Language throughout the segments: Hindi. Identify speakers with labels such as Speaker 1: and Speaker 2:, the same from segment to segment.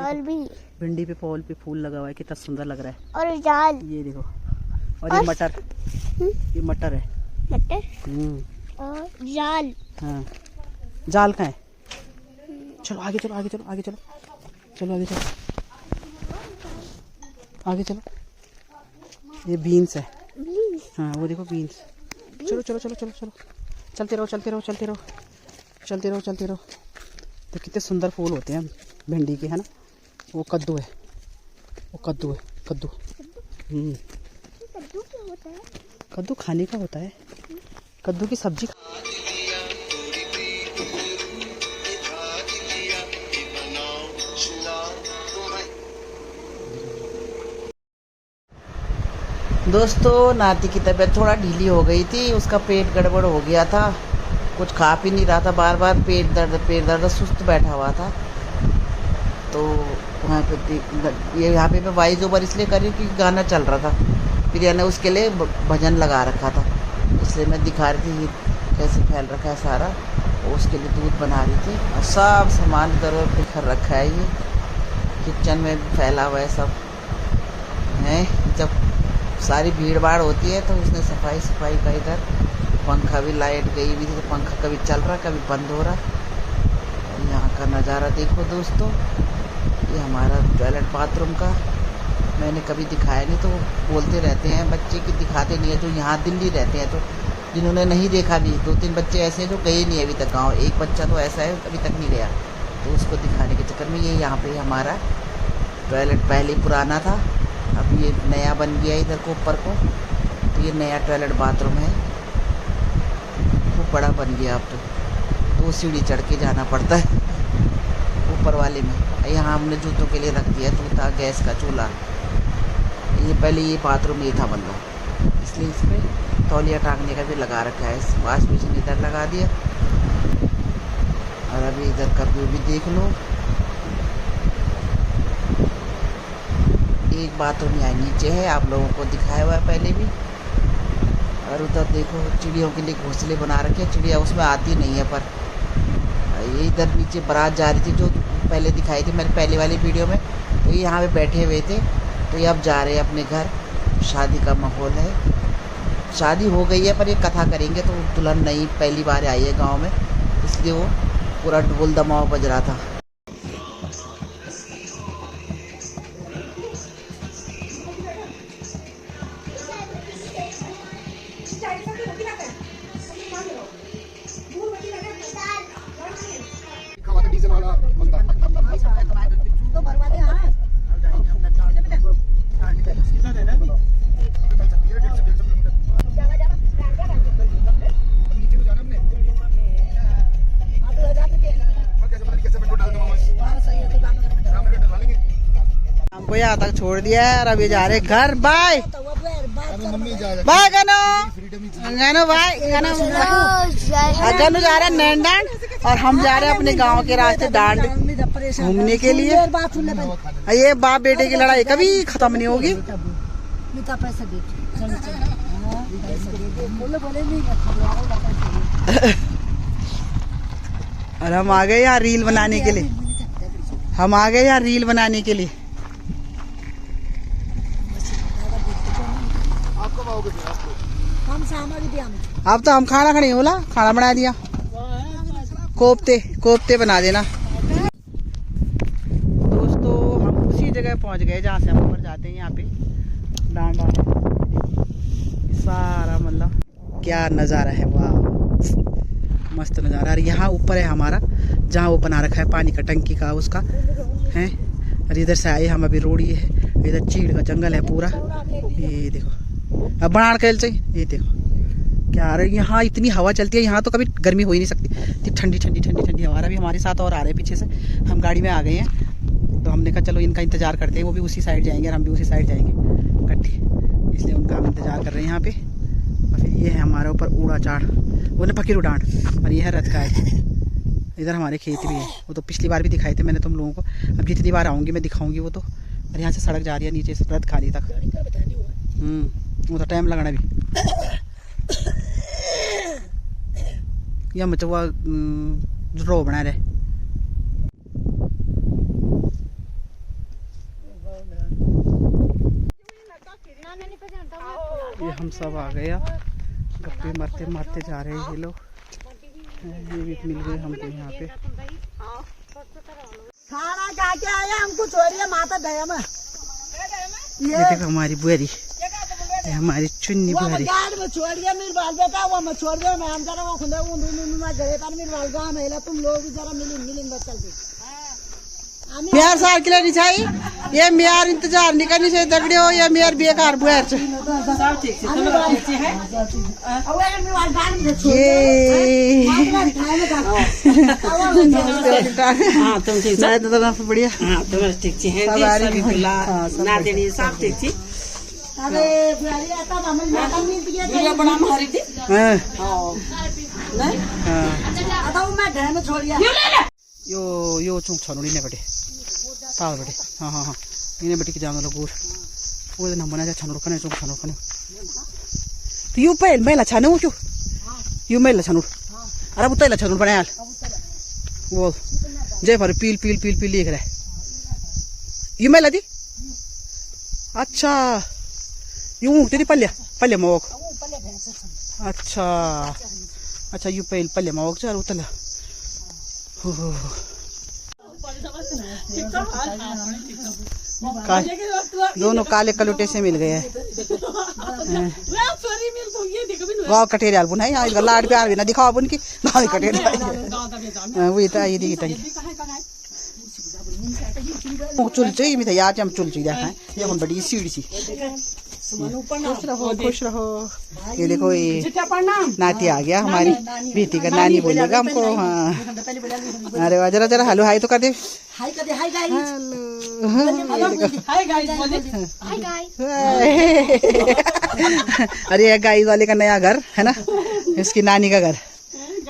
Speaker 1: फल भी,
Speaker 2: भिंडी पे पोल पे फूल लगा हुआ है, कितना सुंदर लग रहा है।
Speaker 1: और जाल,
Speaker 2: ये देखो, और ये मटर, ये मटर है।
Speaker 1: मटर और जाल।
Speaker 2: हाँ, जाल कहाँ है? चलो आगे चलो, आगे चलो, आगे चलो, चलो आगे चलो, आगे चलो। ये बीन्स है। हाँ वो देखो बीन्स। चलो चलो चलो चलो चलो, चलते रहो चलते रहो चलते रहो चलते रहो चलते रहो। तो कितने सुंदर फूल होते हैं भिंडी के, है ना। वो कद्दू है, वो कद्दू है, कद्दू।
Speaker 1: कद्दू क्या होता है?
Speaker 2: कद्दू खाने का होता है, कद्दू की सब्जी। दोस्तों, नाती की तबीयत थोड़ा ढीली हो गई थी, उसका पेट गड़बड़ हो गया था, कुछ खा पी नहीं रहा था, बार बार पेट दर्द सुस्त बैठा हुआ था। तो वहाँ पे ये यहाँ पे मैं वॉइस ओवर इसलिए कर रही हूँ कि गाना चल रहा था, प्रिया ने उसके लिए भजन लगा रखा था, इसलिए मैं दिखा रही थी कैसे फैल रखा है सारा। उसके लिए दूध बना रही थी और सब सामान इधर उधर बिखर रखा है, ये किचन में फैला हुआ है सब है। जब सारी भीड़ भाड़ होती है तो उसने सफाई का इधर, पंखा भी, लाइट गई हुई थी तो पंखा कभी चल रहा कभी बंद हो रहा। और यहाँ का नज़ारा देखो दोस्तों, ये हमारा टॉयलेट बाथरूम का मैंने कभी दिखाया नहीं, तो बोलते रहते हैं बच्चे कि दिखाते नहीं है, जो यहाँ दिल्ली रहते हैं, तो जिन्होंने नहीं देखा भी, 2-3 बच्चे ऐसे हैं जो गए नहीं अभी तक गाँव। एक बच्चा तो ऐसा है अभी तक नहीं गया, तो उसको दिखाने के चक्कर में ये यहाँ पे हमारा टॉयलेट पहले पुराना था, अब ये नया बन गया इधर को ऊपर को, तो ये नया टॉयलेट बाथरूम है, वो बड़ा बन गया अब तो 2 सीढ़ी चढ़ के जाना पड़ता है ऊपर वाले में। यहाँ हमने जूतों के लिए रख दिया जूता, गैस का चूल्हा। ये पहले ये बाथरूम ये था बंदा, इसलिए इसमें तौलिया टांगने का भी लगा रखा है। वॉश बेसिन इधर लगा दिया, और अभी इधर का व्यू भी देख लो। एक बाथरूम यहाँ नीचे है, आप लोगों को दिखाया हुआ है पहले भी। और उधर देखो चिड़ियों के लिए घोंसले बना रखे हैं, चिड़िया उसमें आती नहीं है, पर ये इधर नीचे बारात जा रही थी जो पहले दिखाई थी मैंने पहले वाली वीडियो में, तो ये यहाँ पे बैठे हुए थे, तो ये अब जा रहे हैं अपने घर। शादी का माहौल है, शादी हो गई है पर ये कथा करेंगे, तो दुल्हन नई पहली बार आई है गाँव में, इसलिए वो पूरा ढोल दमाव बज रहा था। हमको यहाँ तक छोड़ दिया है और अभी जा रहे घर। बाय बाय गनो, गनो बाय, गनो गनो जा रहा है नैनडांड, और हम जा रहे हैं अपने गांव के रास्ते डांड घूमने के लिए। ये बाप बेटे की लड़ाई कभी खत्म नहीं होगी। और हम आ गए यहाँ रील बनाने के लिए, हम आ गए यहाँ रील बनाने के लिए। अब तो हम खाना खड़े होला, खाना बना दिया, कोफ्ते बना देना। दोस्तों, हम उसी जगह पहुंच गए जहाँ से हम ऊपर जाते हैं, यहाँ पे डांडा है सारा, मतलब क्या नज़ारा है, वाह मस्त नज़ारा। और यहाँ ऊपर है हमारा जहाँ वो बना रखा है पानी का टंकी का उसका है। और इधर से आए हम, अभी रोड ये है, इधर चीड़ का जंगल है पूरा, ये देखो। अब बनाड़ कैल चाहिए, ये देखो क्या, रही यहाँ इतनी हवा चलती है, यहाँ तो कभी गर्मी हो ही नहीं सकती, इतनी ठंडी ठंडी ठंडी ठंडी हवा। अभी हमारे साथ और आ रहे हैं पीछे से, हम गाड़ी में आ गए हैं, तो हमने कहा चलो इनका इंतज़ार करते हैं, वो भी उसी साइड जाएंगे और हम भी उसी साइड जाएंगे इकट्ठे, इसलिए उनका हम इंतज़ार कर रहे हैं यहाँ पे। और फिर ये है हमारे ऊपर ऊड़ा चाड़, वो ने फकीर डांड, और ये है रथ का है। इधर हमारे खेत भी है, वो तो पिछली बार भी दिखाए थे मैंने तुम लोगों को, अब जितनी बार आऊँगी मैं दिखाऊँगी वो तो। और यहाँ से सड़क जा रही है नीचे से रथ खाली तक, वो तो टाइम लगना भी। या मचवा रो बना रहे, ये हम सब आ गए, अब गप्पे मारते मारते जा रहे हैं ये लोग। ये भी मिल गए हमको यहाँ पे।
Speaker 3: खाना खा के आए हमको छोड़िए माता दया में।
Speaker 2: ये देखो हमारी बुआरी, ये हमारी चुन्नी बुआरी।
Speaker 3: गाड़ में छोड़िए मेरे बाल बेटा, वो मैं छोड़ दिया। मैं हम जरा वो खुले मैं गए पर मेरे बाल गाँव में तुम लोग भी जरा मिलिन बच्चल के
Speaker 2: मेयर सार के लिए नहीं चाहिए, ये मेयर इंतजार नहीं करनी चाहिए दगड़े हो, ये मेयर बेकार बुआर ये बढ़िया। यो चुंग छानो नहीं बटे ताल बटे। हाँ हाँ हाँ इन्हें बटे की जाम लोग गोर वो ना बना जा छानो कने चुंग छानो कने तो यू पे मेला छानो क्यों यू मेला छानो अरे बुता छानो बना यार वो जय पर पील पील पील पील लिख रहा है यू मेला दी। अच्छा यू तेरी पल्ले पल्ले मवक। अच्छा अच्छा यू पे पल्ले मवक चल उतला दोनों काले कलुटे से मिल गए हैं। गाँव कटेरे आल बुना यहाँ लाड प्यार भी ना दिखाओ बुन की गाँव कटेरे वही था ये दी चुल चाहिए मैं यार हम चुल चाहिए देखा ये हम बड़ी सीढ़ी सी। खुश रहो। ये देखो ये नाती आ गया हमारी बेटी का नानी बोलेगा हमको। हाँ अरे वाह जरा जरा हेलो हाय तो कर दे।
Speaker 3: हाय कर दे। Hi guys.
Speaker 2: अरे ये गाइस वाले का नया घर है ना, इसकी नानी का घर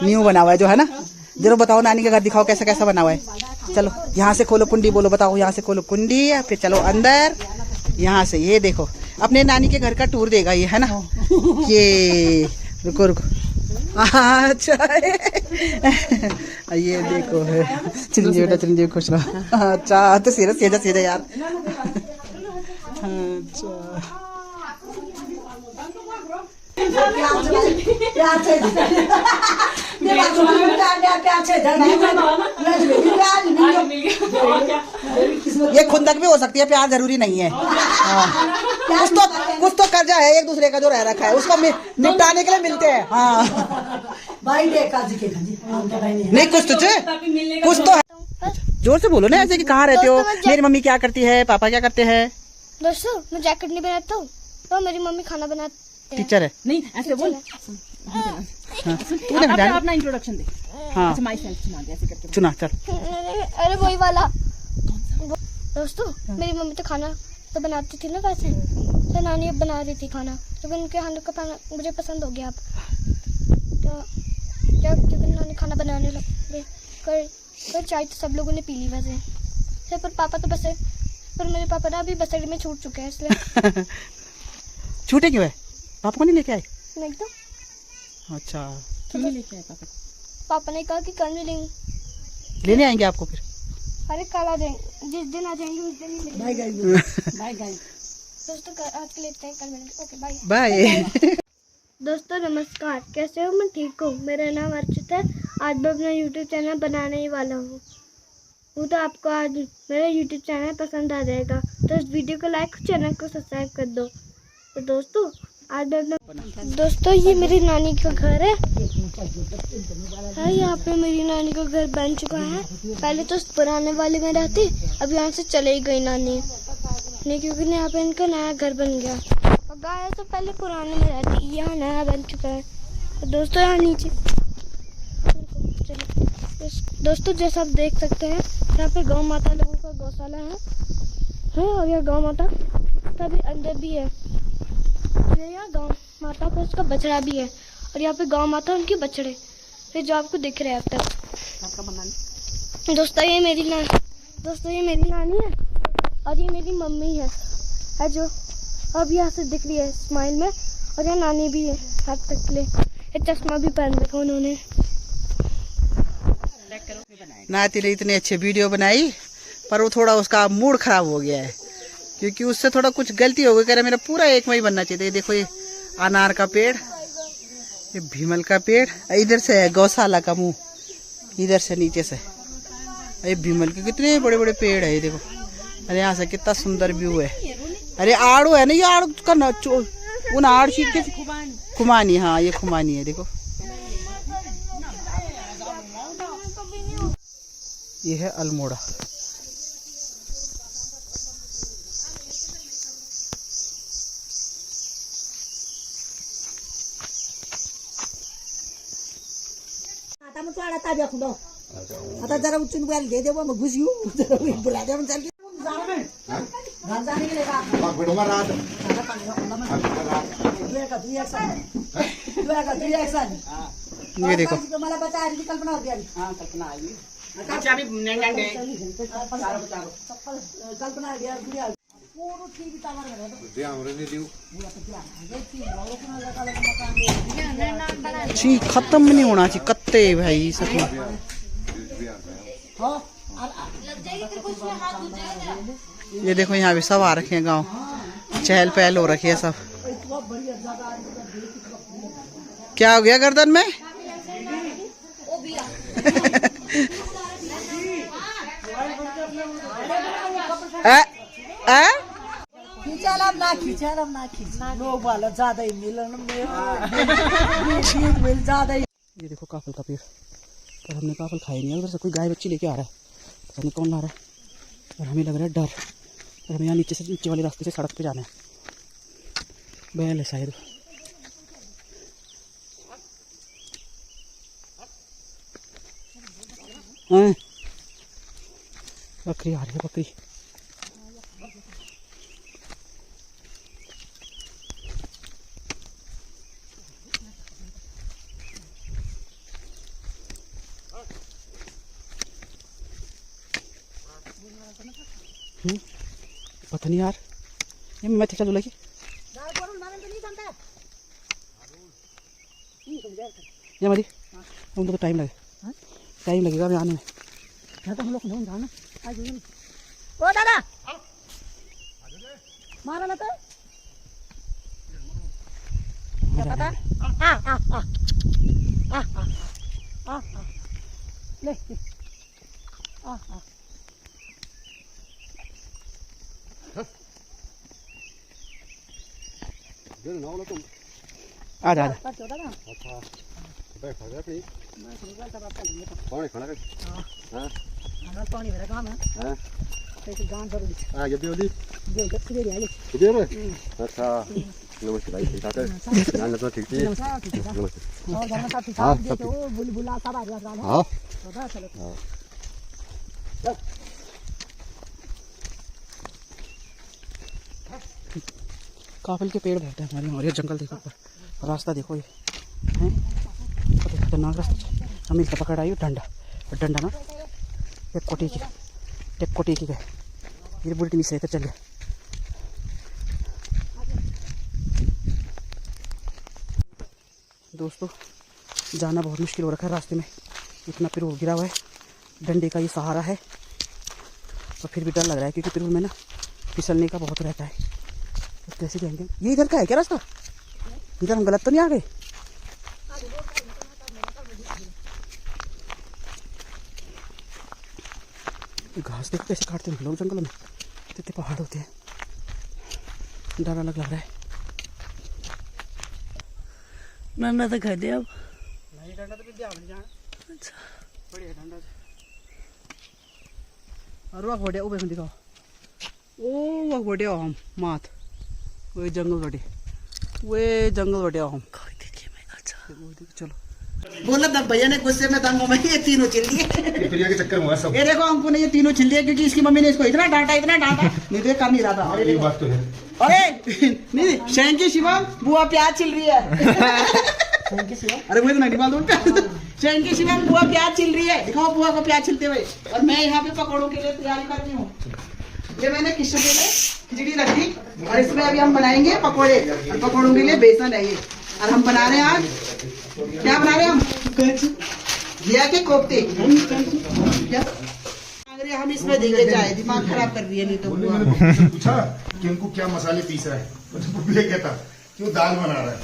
Speaker 2: न्यू बना हुआ है जो है ना। जरा बताओ नानी का घर दिखाओ कैसा कैसा बना हुआ है। चलो यहाँ से खोलो कुंडी, बोलो बताओ यहाँ से खोलो कुंडी, फिर चलो अंदर। यहाँ से ये देखो अपने नानी के घर का टूर देगा ये है ना। ये रुको रुको अच्छा ये देखो है चिरंजीवी बेटा चिरंजीवी खुश रहो। अच्छा तो सीधा सीधा सीधा यार। ये खुंदक भी हो सकती है, प्यार जरूरी नहीं है। कुछ तो कर्जा है एक दूसरे का जो रह रखा है उसको निपटाने के लिए मिलते हैं। हाँ
Speaker 3: भाई
Speaker 2: नहीं कुछ तो है। जोर से बोलो ना ऐसे कि कहाँ रहते हो, मेरी मम्मी क्या करती है, पापा क्या करते हैं।
Speaker 1: दोस्तों मैं जैकेट नहीं बनाता हूँ तो मेरी मम्मी खाना बनाती है।
Speaker 2: टीचर है
Speaker 3: नहीं ऐसे बोल। अपना इंट्रोडक्शन दे।
Speaker 2: हाँ
Speaker 3: माय सेल्फ सुना दे ऐसे करके
Speaker 2: चुना चल।
Speaker 1: अरे वही वाला। दोस्तों मेरी मम्मी तो खाना तो बनाती थी ना वैसे, तो नानी अब बना रही थी खाना, तो उनके हाथों का खाना मुझे पसंद हो गया अब। तो जब नानी खाना बनाने लग कर चाय तो सब लोगों ने पी ली वैसे, पर पापा तो बसे, पर मेरे पापा ना अभी बसेड़ी में छूट चुके हैं इसलिए।
Speaker 2: छूटे क्यों है, पापा को नहीं लेके आए?
Speaker 1: नहीं तो
Speaker 2: अच्छा
Speaker 3: क्यों लेके आए पापा?
Speaker 1: पापा ने कहा कि कल मिलेंगे,
Speaker 2: लेने आएंगे आपको फिर।
Speaker 1: अरे कल आ जाएंगे, जिस दिन आ जाएंगे उस दिन ही मिलेंगे।
Speaker 3: Bye guys. बाय गाइस
Speaker 1: दोस्तों आज के लिए इतना ही, कल मिलेंगे। Okay bye
Speaker 2: bye.
Speaker 1: दोस्तों नमस्कार, कैसे हो? मैं ठीक हूँ। मेरा नाम अर्चित है। आज मैं अपना यूट्यूब चैनल बनाने ही वाला हूँ। वो तो आपको आज मेरा यूट्यूब चैनल पसंद आ जाएगा, तो इस वीडियो को लाइक और चैनल को सब्सक्राइब कर दो। तो दोस्तों आज मैं दोस्तों ये मेरी नानी का घर है। यहाँ पे मेरी नानी का घर बन चुका है। पहले तो पुराने वाले में रहती, अब यहाँ से चले ही गई नानी नहीं, क्योंकि यहाँ पे इनका नया घर बन गया। और गाय तो पहले पुराने में रहती, यहाँ नया बन चुका है। तो दोस्तों यहाँ नीचे दोस्तों जैसा आप देख सकते हैं, यहाँ पे गौ माता लोगों का गौशाला है और यह गौ माता तभी अंदर भी है। यहाँ गौ माता पर उसका बछड़ा भी है, और यहाँ पे गौ माता उनके बछड़े फिर जो आपको दिख रहे हैं अब तक। दोस्तों ये मेरी नानी है और ये मेरी मम्मी है जो अब यहाँ से दिख रही है स्माइल में, और यहाँ नानी भी है हाथ तक के लिए। ये चश्मा भी पहन रखा उन्होंने।
Speaker 2: नाती ने इतने अच्छे वीडियो बनाई, पर वो थोड़ा उसका मूड खराब हो गया है, क्योंकि उससे थोड़ा कुछ गलती हो गई। कह रहा मेरा पूरा एक में ही बनना चाहिए। देखो ये अनार का पेड़, ये भीमल का पेड़, इधर से है गौशाला का मुंह, इधर से नीचे से ये भीमल के कितने बड़े बड़े पेड़ है ये देखो। अरे यहाँ से कितना सुंदर व्यू है। अरे आड़ू है ना, ये आड़ू का उन आड़ चीज के खुमानी, हाँ ये खुमानी है देखो। ये है अल्मोड़ा।
Speaker 3: आता जरा उच्चून बोल दे दे मग घुस येऊ जरा बुला दे चल घर जाने के लिए
Speaker 2: ये देखो
Speaker 3: मला बता रही कल्पना होती है। हाँ कल्पना आई अच्छा अभी कल्पना आ गया पूरा ठीक टावर में दे हमरे ने दियो
Speaker 2: जी खत्म नहीं होना चाहिए कत्ते भाई सच में। ये देखो यहाँ भी सब आ रखे हैं, गांव चहल पहल हो रखी है सब। क्या हो गया गर्दन में?
Speaker 3: लोग वाला ज्यादा ही मिलन में ज्यादा ही।
Speaker 2: ये देखो काफल का पेड़, पर हमने काफल खाई नहीं है। उधर से कोई गाय बच्ची लेके आ रहा है, पता नहीं कौन ला रहा है, और हमें लग रहा है डर। और हमें यहाँ नीचे वाले रास्ते से सड़क पे जाना है। बैल है शायद। बकरी आ रही है, बकरी। पता नहीं यार, ये मैं चल लगी। ये मरी हम तो टाइम लगेगा हमें आने में।
Speaker 3: तो हम लोग नहीं जाना ओ दादा मारा ना तो पता ले
Speaker 2: आ जा
Speaker 3: पानी मेरा काम है गान पर
Speaker 4: ये भी होली
Speaker 3: जो जब से आई
Speaker 4: ये में अच्छा नमस्ते भाई ठीक है ध्यान रखना ठीक है
Speaker 3: नमस्ते और गाना साथ साथ देखो बुलबुला सब आ रहा है।
Speaker 4: हां
Speaker 3: पता चलो
Speaker 2: काफल के पेड़ बहुत है हमारे। और ये जंगल देखो, ऊपर रास्ता देखो, ये है खतरनाक रास्ता। हम इसका पकड़ आई डंडा, डंडा ना एक कोटी की है। ये बुलेट मिस रहकर चल गया। दोस्तों जाना बहुत मुश्किल हो रखा है रास्ते में, इतना पिरूल गिरा हुआ है। डंडे का ये सहारा है, और फिर भी डर लग रहा है क्योंकि पिरूल में ना फिसलने का बहुत रहता है। तो कैसे जाएंगे? ये इधर का है क्या रास्ता? इधर हम गलत तो नहीं आ गए? घास देखो कैसे काटते हैं लोग जंगलों में, कितने पहाड़ होते हैं। डर अलग लग रहा है।
Speaker 3: मैं तो खा दे अब
Speaker 2: नहीं डंडा तो विद्या बन जाना। अच्छा बढ़िया डंडा। और वह बढ़िया ऊपर दिखाओ। ओ वह बढ़िया हम मात वो जंगल बढ़िया हम देखिए मैं। अच्छा चलो बोला तब भैया ने गुस्से में दंगों में ये तीनों चिल दिए।
Speaker 4: प्रिया के चक्कर में सब
Speaker 2: ये देखो हमको ने ये तीनों छिल दिए क्योंकि इसकी मम्मी ने इसको इतना डांटा नहीं तो ये कर नहीं रहा था।
Speaker 4: ये बात तो है।
Speaker 2: अरे नहीं शैंकी शिवम बुआ प्याज छिल रही है। अरे वो तो नहीं मालूम। शैंकी शिवम बुआ प्याज छिल रही है, दिखाओ बुआ को प्याज छिलते हुए। और मैं यहाँ पे पकौड़ों के लिए तैयारी कर रही हूँ। ये मैंने किस्सों के लिए खिचड़ी रख दी और इसमें अभी हम बनाएंगे पकौड़े। और पकौड़ों के लिए बेसन है ये। और हम बना रहे हैं आज क्या बना रहे हैं हम? घिया के कोफ्ते। क्या हम इसमें देंगे चाय, दिमाग खराब कर रही है नहीं तो।
Speaker 4: मैंने पूछा कि उनको क्या मसाले पीस रहा है, तो ये कहता कि
Speaker 5: क्यों दाल बना रहा है?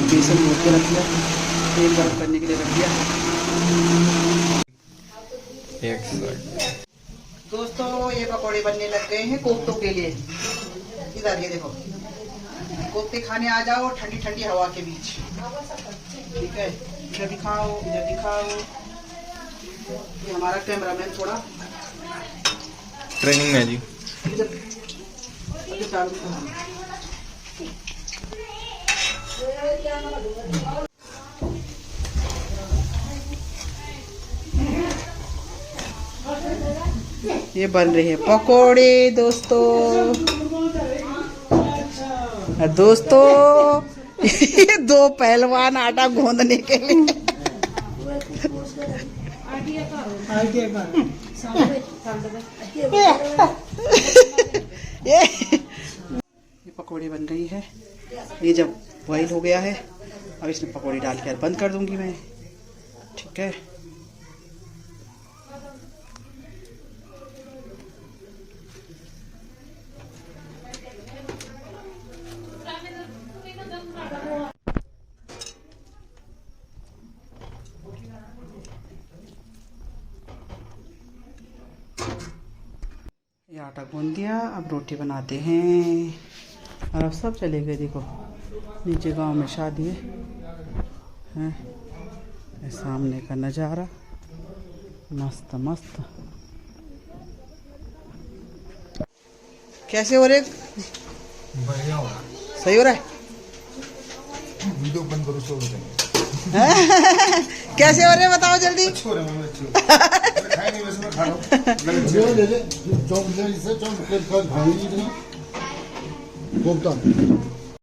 Speaker 2: बेसन घोल के रख दिया, तेल गर्म करने के लिए रख दिया। दोस्तों ये पकौड़े बनने लग गए हैं कोफ्तों के लिए। इधर ये देखो, कोफ्ते खाने आ जाओ ठंडी ठंडी हवा के बीच, ठीक है। इधर भी खाओ, इधर भी खाओ। ये हमारा कैमरामैन थोड़ा
Speaker 6: ट्रेनिंग में जी।
Speaker 2: ये बन रहे हैं पकोड़े दोस्तों। ये दो पहलवान आटा गूंदने के लिए। ये पकोड़े बन गई है। ये जब बॉईल हो गया है, अब इसमें पकोड़े डाल के बंद कर दूंगी मैं, ठीक है। ये आटा गूंद दिया, अब रोटी बनाते हैं। और अब सब चले गए, देखो नीचे गांव में शादी है, सामने का नज़ारा मस्त मस्त। कैसे हो रहे?
Speaker 5: बढ़िया हो रहा है।
Speaker 2: सही हो रहा है।
Speaker 5: वीडियो बंद करो, सो रहे
Speaker 2: कैसे हो रहे बताओ जल्दी।
Speaker 5: अच्छे हो रहे हैं, अच्छे हो रहे हैं। खाए नहीं वैसे मैं खा रहा हूँ। जो ले ले, चौक ले, इसे चौक खाई नहीं कोफ्ता।